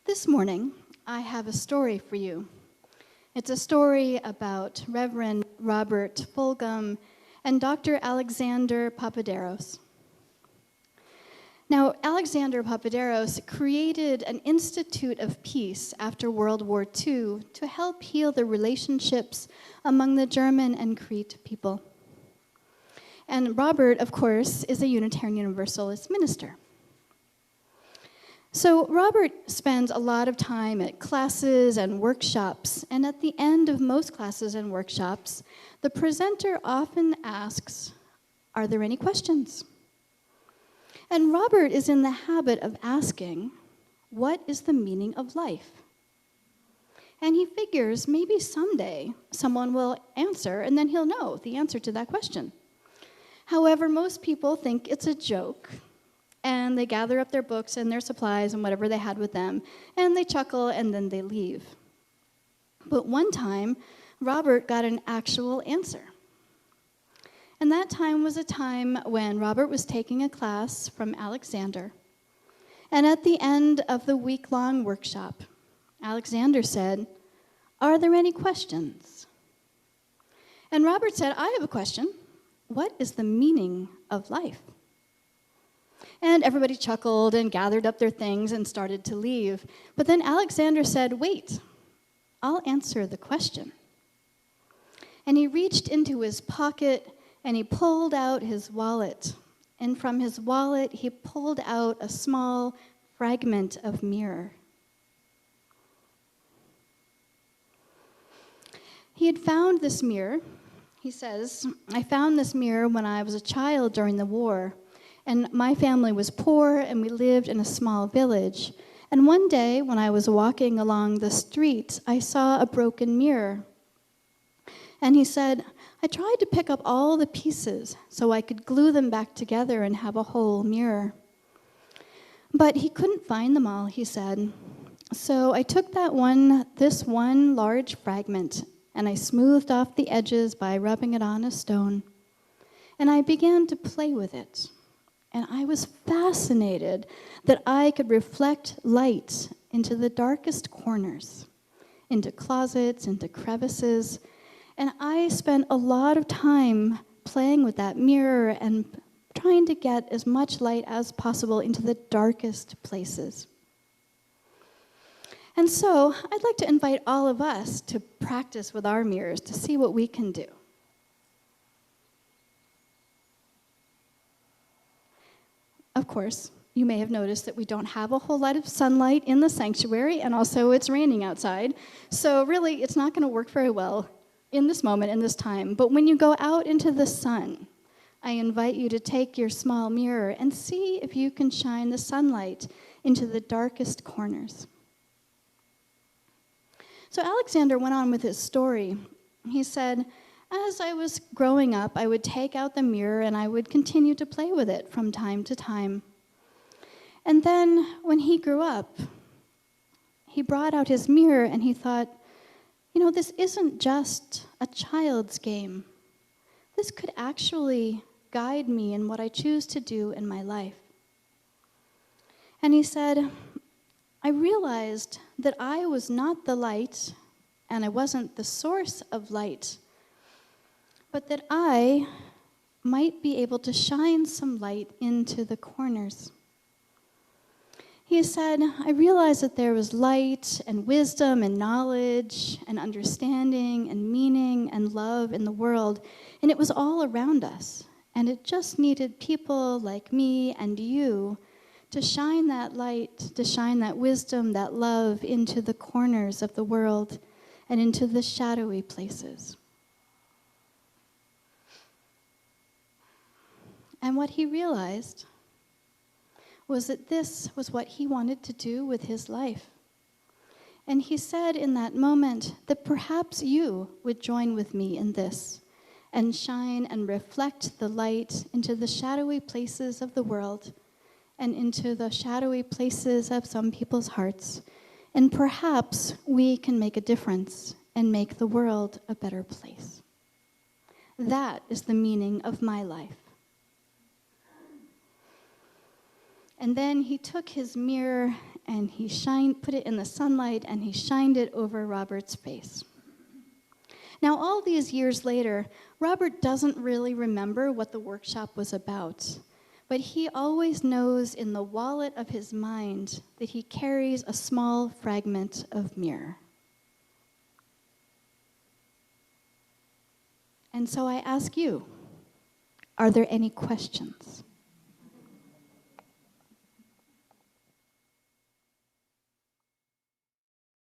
This morning, I have a story for you. It's a story about Reverend Robert Fulghum and Dr. Alexander Papaderos. Now, Alexander Papaderos created an Institute of Peace after World War II to help heal the relationships among the German and Crete people. And Robert, of course, is a Unitarian Universalist minister. So Robert spends a lot of time at classes and workshops, and at the end of most classes and workshops, the presenter often asks, "Are there any questions?" And Robert is in the habit of asking, "What is the meaning of life?" And he figures maybe someday someone will answer, and then he'll know the answer to that question. However, most people think it's a joke, and they gather up their books and their supplies and whatever they had with them, and they chuckle, and then they leave. But one time, Robert got an actual answer. And that time was a time when Robert was taking a class from Alexander. And at the end of the week-long workshop, Alexander said, "Are there any questions?" And Robert said, "I have a question. What is the meaning of life?" And everybody chuckled and gathered up their things and started to leave. But then Alexander said, "Wait, I'll answer the question." And he reached into his pocket and he pulled out his wallet. And from his wallet, he pulled out a small fragment of mirror. He had found this mirror. He says, "I found this mirror when I was a child during the war. And my family was poor, and we lived in a small village. And one day, when I was walking along the street, I saw a broken mirror." And he said, "I tried to pick up all the pieces so I could glue them back together and have a whole mirror. But he couldn't find them all," he said. "So I took this one large fragment, and I smoothed off the edges by rubbing it on a stone. And I began to play with it. And I was fascinated that I could reflect light into the darkest corners, into closets, into crevices. And I spent a lot of time playing with that mirror and trying to get as much light as possible into the darkest places." And so I'd like to invite all of us to practice with our mirrors to see what we can do. Of course, you may have noticed that we don't have a whole lot of sunlight in the sanctuary, and also it's raining outside. So really, it's not going to work very well in this moment, in this time. But when you go out into the sun, I invite you to take your small mirror and see if you can shine the sunlight into the darkest corners. So Alexander went on with his story. He said, "As I was growing up, I would take out the mirror and I would continue to play with it from time to time. And then when he grew up, he brought out his mirror and he thought, this isn't just a child's game. This could actually guide me in what I choose to do in my life." And he said, "I realized that I was not the light and I wasn't the source of light, but that I might be able to shine some light into the corners." He said, "I realized that there was light and wisdom and knowledge and understanding and meaning and love in the world, and it was all around us. And it just needed people like me and you to shine that light, to shine that wisdom, that love into the corners of the world and into the shadowy places." And what he realized was that this was what he wanted to do with his life. And he said in that moment that perhaps you would join with me in this and shine and reflect the light into the shadowy places of the world and into the shadowy places of some people's hearts. And perhaps we can make a difference and make the world a better place. That is the meaning of my life. And then he took his mirror and he put it in the sunlight, and he shined it over Robert's face. Now, all these years later, Robert doesn't really remember what the workshop was about, but he always knows in the wallet of his mind that he carries a small fragment of mirror. And so I ask you, are there any questions?